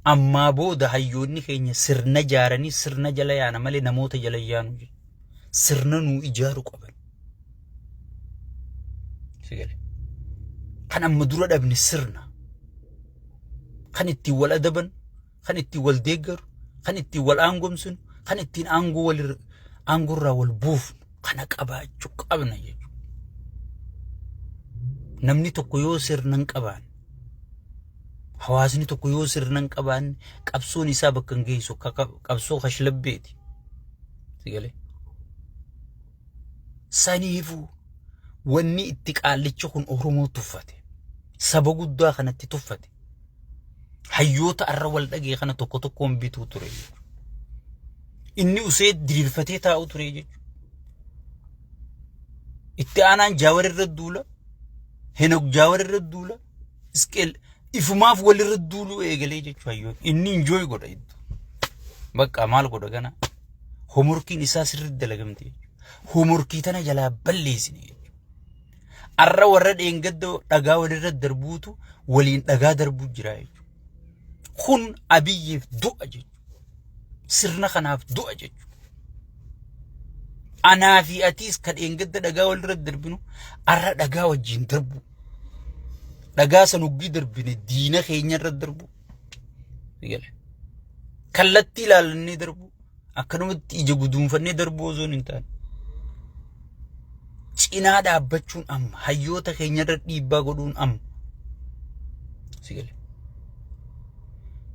Ammaa booda hayyoonni keenya sirna jaaranii sirna jala yaana malee namoota jala yaanu jiru. Sirna nuu ijaaru qaban. Sigale. Kan amma dura dhabne sirna. Kan ittiin wal adaban, kan ittiin wal deeggaru, kan ittiin wal aangomsinu, kan ittiin aangorraa wal buufnu kana qabaachuu qabna jechuudha. Namni tokko yoo sirna hin qabaanne, hawaasni tokko yoo sirna hin qabaanne qabsoon isaa bakka hin geessu qabsoo kashlabbeeti. Sigale. Saniifuu wanni itti qaallicha kun Oromoo tuffate. Saba guddaa kanatti tuffate. Hayyoota arra wal dhagee kana tokko tokkoon bituu ture. Inni usee diriirfatee taa'u ture jechuudha. Itti aanaan Jaawar irra duula, Henok Jaawar irra duula, Isqeel ifumaaf wal irra duuluu eegalee jechuudha hayyoon. Inni injooy godha iddoo. Bakka maal godha gana? Homorkiin isaa sirriitti dalagamte jechuudha. Homorkii tana jalaa balleessine jechuudha. Arra warra dheengadda dhagaa walirra darbuutu waliin dhagaa darbuu jira jechuudha. Kun Abiyyiif du'a jechuudha. Sirna kanaaf du'a jechuudha. Anaa fi atiis kan dheengadda dhagaa walirra darbinu arra dhagaa wajjin darbu. Dhagaa san uggii darbine diina keenya irra darbu. Kallattii ilaalannee darbu. Akkanumatti ija guduunfannee darbu osoo hin taane. Cinaa dhaabbachuun amma hayyoota keenya irra dhiibbaa godhuun amma. Sigale.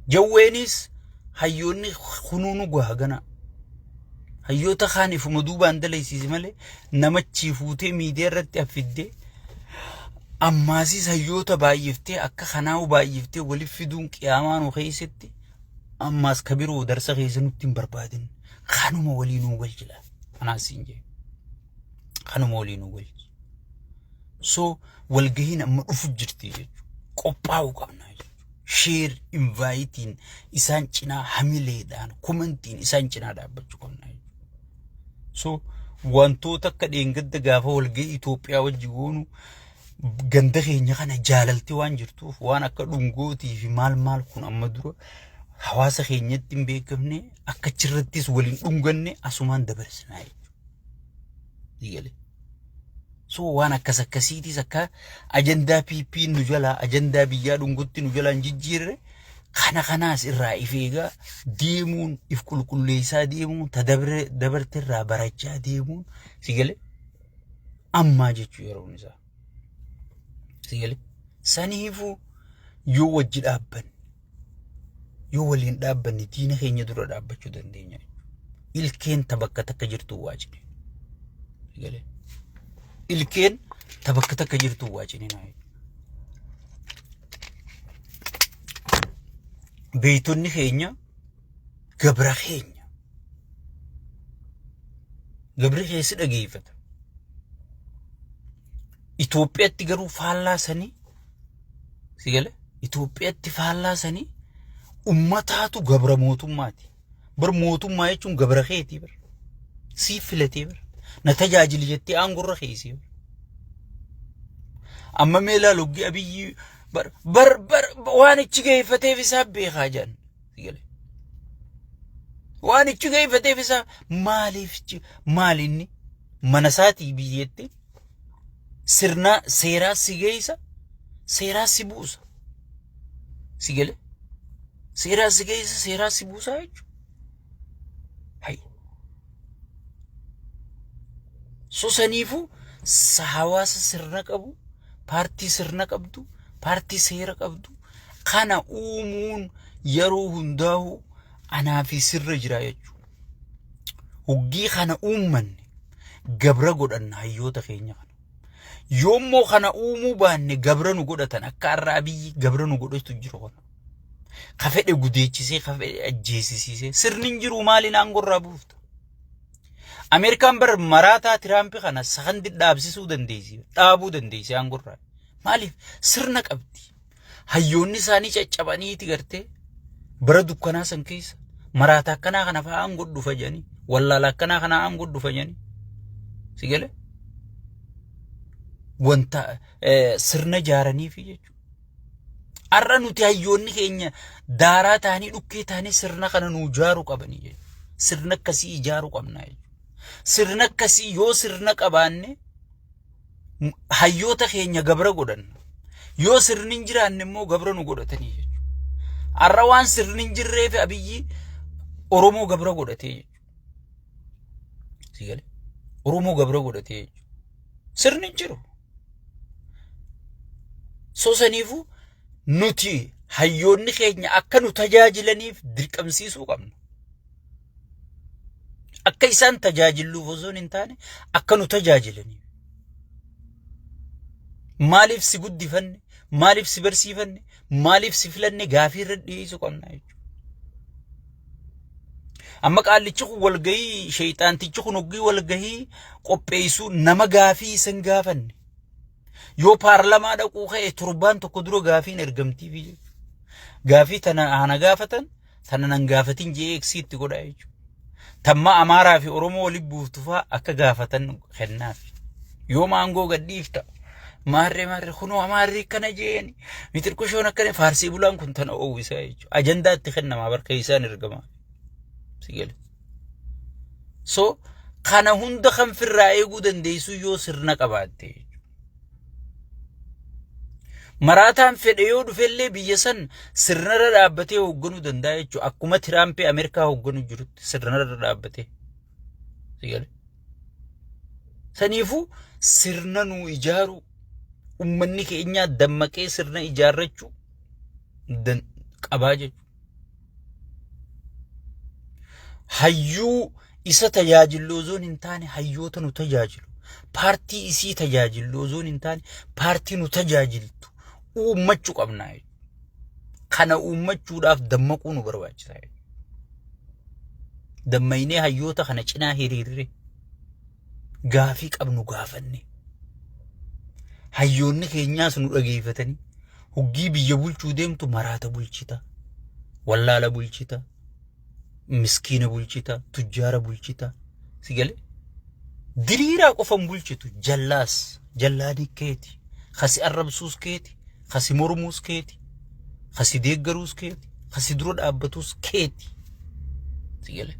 Jawweenis hayyoonni kunuunu goha gana. Hayyoota kaan ifuma duubaan dalaysiise malee namachi fuutee miidiyaa irratti affiddee ammaasis hayyoota baay'iftee akka kanaa baay'iftee waliif fiduun qiyaamaa nu keessatti ammaas kabiroo darsa keessa nutti hin barbaadin. Kanuma waliinuu galchila. Anaasiin jee. Kanuma waliinuu galchi. So walgahiin amma dhufu jirti jechuudha. Qophaa'uu qabna jechuudha. Share invitein isaan cinaa hamileedhaan komentiin isaan cinaa dhaabbachuu qabna jechuudha. So wantoota akka dheengadda gaafa walgahii Itoophiyaa wajji goonu ganda keenya kana jaalalti waan jirtuuf waan akka dhungootii fi maal kun amma dura hawaasa keenyatti hin beekamne akka chirrattis waliin dhunganne asumaan dabarsinaa jechuudha. So waan akkas akkasiitis akka ajandaa PP nu jala ajandaa biyyaa dhungutti nu jalaan jijjiirre kanaas irraa ifeegaa deemuun if qulqulleessaa deemuun dabarte irraa barachaa deemuun sigale ammaa jechuu yeroon isaa. Sigale saniifuu yoo wajji dhaabbanne yoo waliin dhaabbanne diina keenya dura dhaabbachuu dandeenya. Ilkeen tabakka takka jirtu waacine. Sigale. Ilkeen tabakka takka jirtu waacine naa. Beeytonni keenya gabra keenya. Gabri keessi dhageeffata. Itoophiyaatti garuu faallaa sanii sigale Itoophiyaatti faallaa sanii ummataatu gabra mootummaati. Bar mootummaa jechuun gabra keetii bar. Siif filatee bar. Na tajaajili jettee aangorra keessi bar. Amma meelaa loggi Abiyyi bar waan ichi geeffateef isaa beekaa jiran sigale. Waan ichi geeffateef isaa maalinni mana isaatii biyyeetti sirna seeraa si geessa seeraa si buusa. Sigale. Seeraa si geessa seeraa si buusa jechuudha. Hay. So saniifuu hawaasa sirna qabu, paartii sirna qabdu, paartii seera qabdu kana uumuun yeroo hundaa'u anaa fi sirra jira jechuudha. Huggii kana uummanne gabra godhanna hayyoota keenya kana. Yoommoo kana uumuu baanne gabra nu godhatan akka har'a Abiyyi gabra nu godhatu jiru kana. Ka fedhe gudeechisee ka fedhe ajjeesisiisee sirni hin jiru maaliin aangorraa buufta. Ameerikaan bar maraataa Tiraampi kana sakandi dhaabsisuu dandeessi. Dhaabuu dandeessi aangorraa. Maaliif sirna qabdi. Hayyoonni isaanii caccabaniiti gartee bara dukkanaa san keessa maraataa akkanaa kana fa'aa aangodhu fayyanii wallaala akkanaa kana aangodhu fayyanii. Sigale. Wanta sirna jaaranii fi jechuudha. Arra nuti hayyoonni keenya daaraa taanii dhukkee taanii sirna kana nu ijaaruu qabanii jechuudha. Sirna akkasii ijaaruu qabnaa jechuudha. Sirna akkasii yoo sirna qabaanne hayyoota keenya gabra godhanna. Yoo sirni hin jiraanne immoo gabra nu godhatanii jechuudha. Arra waan sirni hin jirreef Abiyyi Oromoo gabra godhatee jechuudha. Sigale Oromoo gabra godhatee jechuudha. Sirni hin jiru. Sosaniifu nuti hayyoonni keenya akka nu tajaajilaniif dirqamsiisuu qabna. Akka isaan tajaajiluuf osoo hin taane akka nu tajaajilaniif. Maaliif si guddifanne? Maaliif si barsiifanne? Maaliif si filanne gaafii irra dhiyeessuu qabna jechuudha. Amma qaallichi kun walgahii shayxaantichi kun hoggii walgahii qopheessuu nama gaafii isin gaafanne. Yoo paarlamaa dhaquu ka'e turbaan tokko dura gaafiin ergamtiif jechuudha. Gaafii tana ana gaafatan tana nan gaafatin jee eksiitti godha jechuudha. Tamma Amaaraa fi Oromoo waliin buuftufaa akka gaafatan kennaaf. Yoo maangoo gadhiifta maarree kunoo Amaarri kana jeeni mitirkushoon akkana faarsii bulaan kun tana oowwisaa jechuudha. Ajandaatti kennamaa barka isaan ergamaa. Sigale. So kana hunda kan firraa eeguu dandeessu yoo sirna qabaatte. Maraataan fedhe yoo dhufellee biyya san sirnarra dhaabbatee hoogganuu danda'a jechuudha. Akkuma Tiraampii Ameerikaa hoogganuu jirutti sirnarra dhaabbatee. Sigale. Saniifuu sirna nu ijaaru ummanni keenya dammaqee sirna ijaarrachuu qabaa jechuudha. Hayyuu isa tajaajilu osoo hin taane hayyoota nu tajaajilu. Paartii isii tajaajilu osoo hin taane paartii nu tajaajiltu uummachuu qabnaa jechuudha. Kana uummachuudhaaf dammaquu nu barbaachisaa jechuudha. Dammaynee hayyoota kana cinaa hiriirre gaafii qabnu gaafanne. Hayyoonni keenyaas nu dhageeffatanii hoggii biyya bulchuu deemtu maraata bulchita. Wallaala bulchita. Miskiina bulchita. Tujjaara bulchita. Sigale. Diriiraa qofan bulchitu jallaas jallaanii keeti. Kasi arrabsuus keeti. Kasi mormuus keeti. Kasi deeggaruus keeti. Kasi dura dhaabbatuus keeti. Sigale.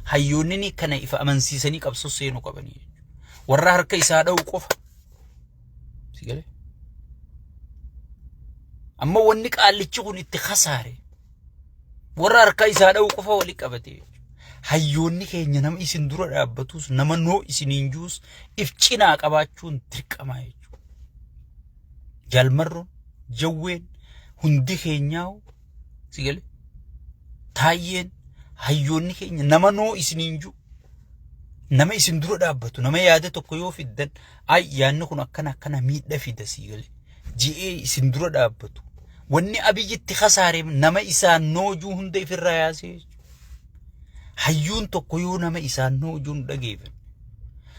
Hayyoonni kana ifa amansiisanii qabsoo seenuu qabanii. Warra harka isaa dha'u qofa. Sigale. Amma wanni qaallichi kun itti khasaare. Warra harka isaa dha'u qofa wali qabate. Hayyoonni keenya nama isin dura dhaabbatus nama noo isiniin juus if cinaa qabaachuun dirqamaa jechuudha. Jalmarroon jawween hundi keenyaa'u sigale. Taayyeen hayyoonni keenya nama noo isiniin juu nama isin dura dhaabbatu nama yaada tokko yoo fiddan ay yaanni kun akkana miidha fida sigale. Ji'ee isin dura dhaabbatu. Wanni Abiyyitti khasaare nama isaan noojuu hunda ifirraa yaasee. Hayyuun tokko yoo nama isaan noojuun dhageefan.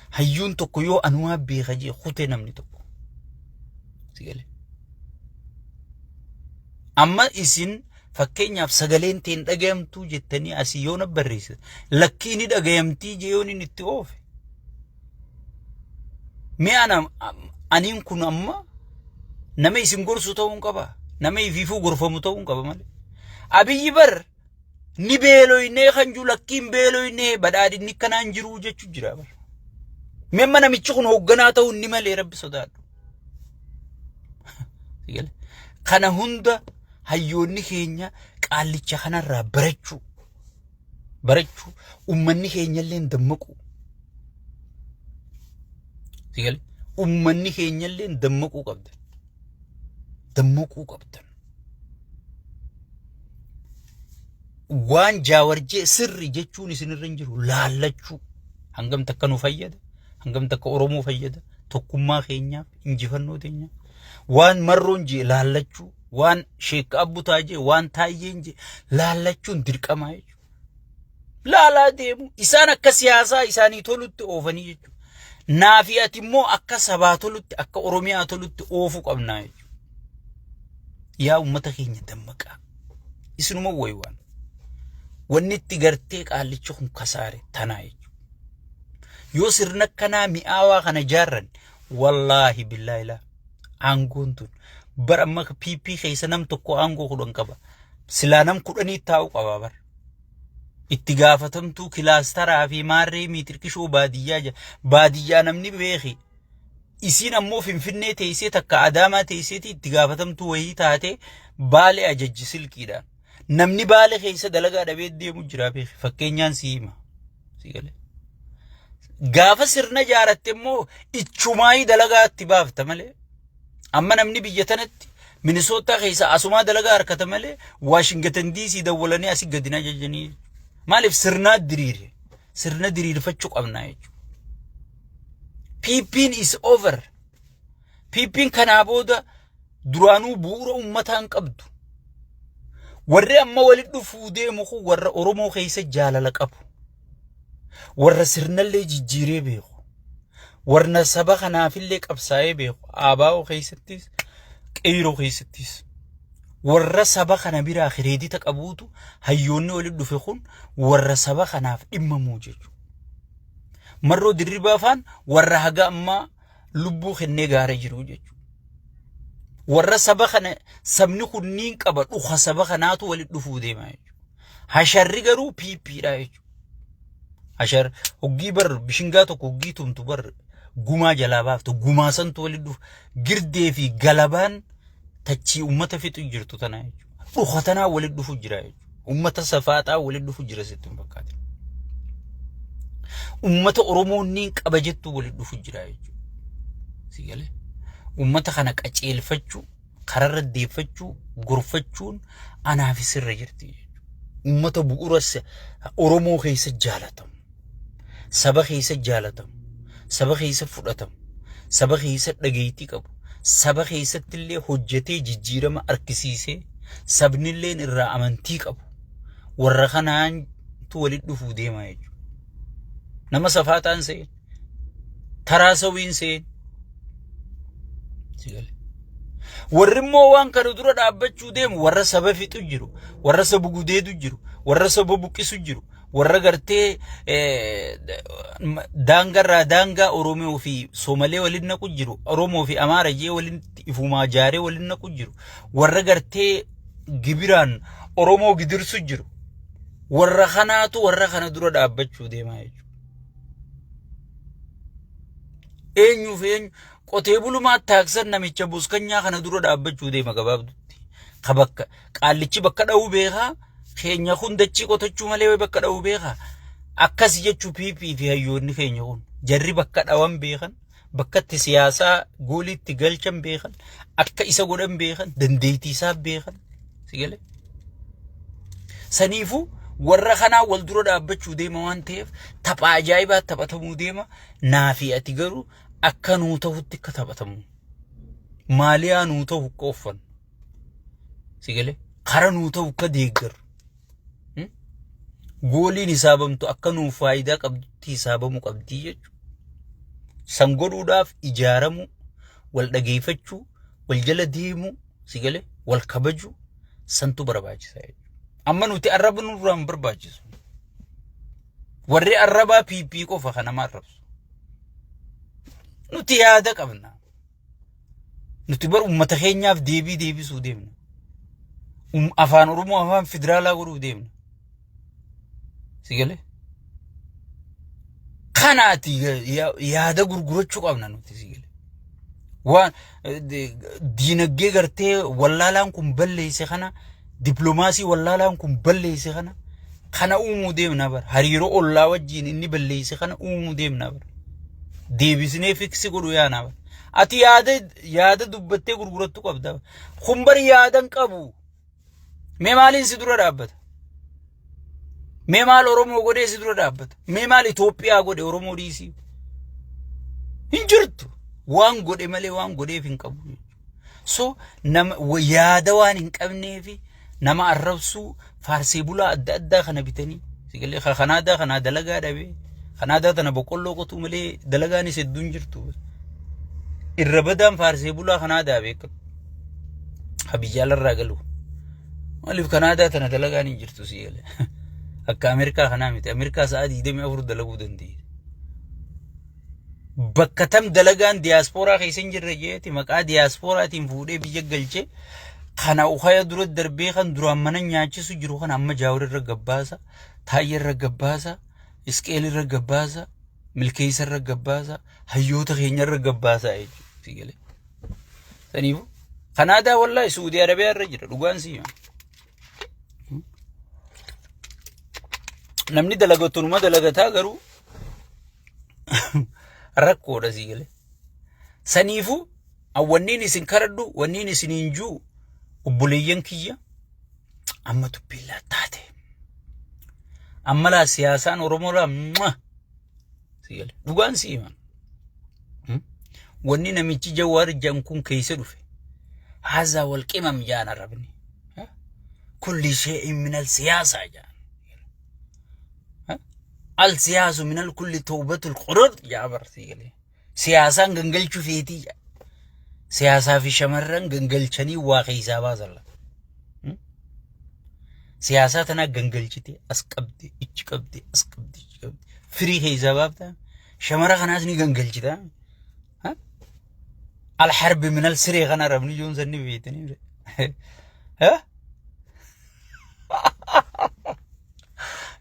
Hayyuun tokko yoo anumaa beeka jee kutee namni tokko. Sigale. Amma isin fakkeenyaaf sagaleen teen dhagayamtuu jettanii asii yoo na barreesse lakkiini dhagayamtii jee yoon inni itti oofe. Mee aniin kun amma nama isin gorsu ta'uun qaba. Nama ifiifuu gorfamu ta'uun qaba malee. Abiyyi bar ni beeloyne kan jiru lakkiin beeloyne badhaadhinni kanaan jiru jechuu jira bar. Memma namichi kun hoogganaa ta'uun ni malee rabbi sodaadhu. Kana hunda hayyoonni keenya qaallicha kanarraa barachuu ummanni keenyallee dammaqu. Sigale ummanni keenyallee dammaquu qabda. Dammaquu qabdan. Waan jaawarjee sirri jechuun isinirra hin jiru laallachuu. Hangam takka nu fayyada. Hangam takka Oromoo fayyada. Tokkummaa keenyaaf injifannoo teenyaaf. Waan marroon jee laallachuu. Waan Sheek Abbutaa jee waan Taayyeen jee laallachuun dirqamaa jechuudha. Laalaa deemu. Isaan akka siyaasaa isaanii tolutti oofanii jechuudha. Naafi ati immoo akka sabaa tolutti akka Oromiyaa tolutti oofuu qabnaa jechuudha. Yaa ummata keenya dammaqaa. Isinuma waywaan. Wanni itti gartee qaallichi kun khasaare tanaa jechuudha. Yoo sirna kanaa mi'aawaa kana jaarran wallaahi billaahi laa aangoon tun bar amma PP keessa nam tokko aangoo kudhan qaba silaa nam kudhanii taa'u qaba bar itti gaafatamtuu kilaastaraa fi maarree miitirkishoo baadiyyaa namni beeki isiin ammoo finfinnee teessee takka adaamaa teesseeti itti gaafatamtuu wayii taate baale ajajji silkiidhaan namni baale keessa dalagaa dhabee deemu jira beeki fakkeenyaan si hima si galee gaafa sirna jaaratte immoo ichumaayii dalagaa itti baafta malee amma namni biyya tanatti Minnesota keessa asumaa dalagaa harkata malee Washington DC dawwalanii asii gadina jajjanii maaliif sirna diriirfachuu qabnaa jechuudha. PP'n is over. PP'n kanaa booda duraanuu bu'uura uummataan qabdu. Warri amma walitti dhufuu deemu kun warra Oromoo keessa jaalala qabu. Warra sirnallee jijjiiree beeku. Warra saba kanaafillee qabsaa'ee beeku. Abaa'oo keessattis, qeeroo keessattis. Warra saba kana biraa kireedita qabuutu hayyoonni walitti dhufe kun warra saba kanaaf dhimmamuu jechuudha. Marroo dirribaa faan warra haga ammaa lubbuu kennee gaara jiru jechuudha. Warra saba kana sabni kunniin qaba dhuha saba kanaatu walitti dhufuu deema jechuudha. Hasharri garuu PPdha jechuudha. Hashar hoggii bar bishingaa tokko hoggii tumtu bar gumaa jalaa baaftu gumaa santu walitti dhufu girdee fi galabaan tachii ummata fixu jirtu tana jechuudha. Dhuha tanaa walitti dhufu jira jechuudha. Ummata safaaxaa walitti dhufu jira sitti hin fakkaatu. Ummata Oromoonni qaba jettu walitti dhufu jira jechuudha. Si galee ummata kana qaceelfachuu kararra deeffachuu gorfachuun anaaf sirra jirti jechuudha. Ummata bu'uura Oromoo keessa jaalatamu. Saba keessa jaalatamu. Saba keessa fudhatamu. Saba keessa dhageettii qabu. Saba keessatti illee hojjetee jijjiirama argisiisee sabnillee irraa amantii qabu. Warra kanaantu walitti dhufuu deema jechuudha. Nama safaataan seen taraa sawiin seen sigale warri immoo waan kana dura dhaabbachuu deemu warra saba fixu jiru warra saba gudeedu jiru warra saba buqqisu jiru warra gartee daangarraa daangaa Oromoo fi Soomalee waliin naqu jiru Oromoo fi Amaara jee waliin ifumaa jaaree waliin naqu jiru warra gartee gibiraan Oromoo gidirsu jiru warra kanaatu warra kana dura dhaabbachuu deema jechuudha. Eenyu qotee bulumaa taaksan namicha buskanyaa kana dura dhaabbachuu deema gabaabdutti. Kabakka qaallichi bakka dha'uu beekaa keenya hundachii qotachuu malee bakka dha'uu beekaa akkas jechuu PP fi hayyoonni keenya kun jarri bakka dhawan beekan bakka itti siyaasaa gooliitti galchan beekan akka isa godhan beekan dandeettii isaa beekan sigale saniifu warra kanaa wal dura dhaabbachuu deema waan ta'eef tapha ajaa'ibaa taphatamuu deema naafi ati garuu akka nuu ta'utti akka taphatamu maaliyaa nuu ta'u qoffan sigale kara nuu ta'u akka deeggaru gooliin hisaabamtu akka nuu faayidaa qabdutti hisaabamu qabdii jechuudha. San godhuudhaaf ijaaramu wal dhageeffachuu wal jala deemu sigale wal kabaju santu barbaachisaa jechuudha. Amma nuti arraba nurraan barbaachisu warri arrabaa PP qofa kana marrabsu nuti yaada qabna nuti bar ummata keenyaaf deebisuu deemna afaan Oromoo afaan federaalaa godhuu deemna sigale kanaati yaada gurgurachuu qabna nuti sigale waan diinagdee gartee wallaalaan kun balleesse kana diplomaasii wallaalaan kun balleesse kana uumuu deemna bar hariiroo ollaa wajjiin inni balleesse kana uumuu deemna bar deebisnee fiksi godhu yaana bar ati yaada dubbattee gurgurattu qabda kun bar yaadan qabu mee maaliin si dura dhaabbata mee maal Oromoo godhee si dura dhaabbata mee maal Itoophiyaa godhe Oromoo dhiisii hin jirtu waan godhe malee waan godheef hin qabu so nama yaada waan hin qabneefi nama arrabsuu faarsee bulaa adda addaa kana bitanii sigalee Kanaadaa kana dalagaa dhabe Kanaadaa tana boqqolloo qotuu malee dalagaanis hedduun jirtu irra badaan faarsee bulaa Kanaadaa beeka habiyyalarraa galu maaliif Kanaadaa tana dalagaan hin jirtu sigalee akka Ameerikaa kana miti Ameerikaa sa'aatii 24 dalaguu dandeenya bakkatam dalagaan diasporaa keessan jirre jeeti maqaa diasporaatiin fuudhee biyya galchee kana ukhaya dura darbee kan duraan mana nyaachisu jiru kan amma jaawur irra gabbaasa taayya irra gabbaasa isqeel irra gabbaasa milkeessa irra gabbaasa hayyoota keenya irra gabbaasa jechuudha saniifu kanaadaa wallahi Saudi Arabiyaa irra jira dhugaan siima namni dalagatuma dalagataa garuu rakkoodha siigale saniifu awwanniin isin karadhu wanniin isin hinjuu obboleeyyan kiyya amma tubbillaa taate amma laa siyaasaan oromoodhaa siigale dhugaan siima wanni namichi Jawaar jan kun keessa dhufe haza wal qimam jaan arabni kulli shay'in min al siyasa jaan al siyasu min al kulli tawbatul qurur jaabar siigale siyaasan gangalchu feeti siyaasaa fi shamarran gangalchanii waa keessa baasalla siyaasaa tana gangalchite as qabde ichi qabde as qabde firii keessa baafta shamara kanaas ni gangalchita الحرب من السري غنا ربني جون زني بيتني ها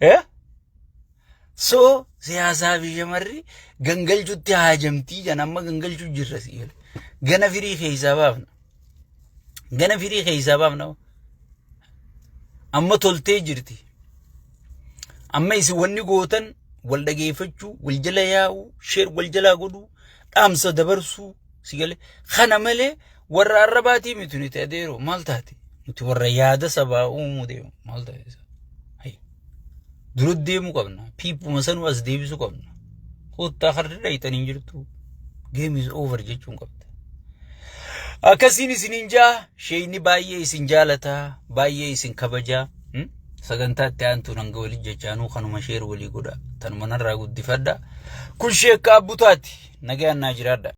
ها سو سياسة في جمري جنجل جوتي هاجمتي جنا ما جنجل جو جرسي جنا فري خيزا بابنا أما تولتي جرتي أما يسووني قوتن ولا جيفتشو والجلا ياو شير والجلا قدو أمس دبرسو سيقول خنا ملي ورا الرباتي متوني تأديرو مالتاتي متو ورا يادا سبا أمو ديو مالتاتي هاي درود ديمو قبنا بيبو مثلا واس ديبسو قبنا خود تاخر رأيتان انجرتو game is over جيشون قبنا أكاسيني سنينجا شيني بايي سنجالتا بايي سنكبجا سغنتات تانتو ننغولي جيشانو خانو مشير ولي قدا تنمنا راقود دفادا كل شيء كابوتاتي نجان ناجرادا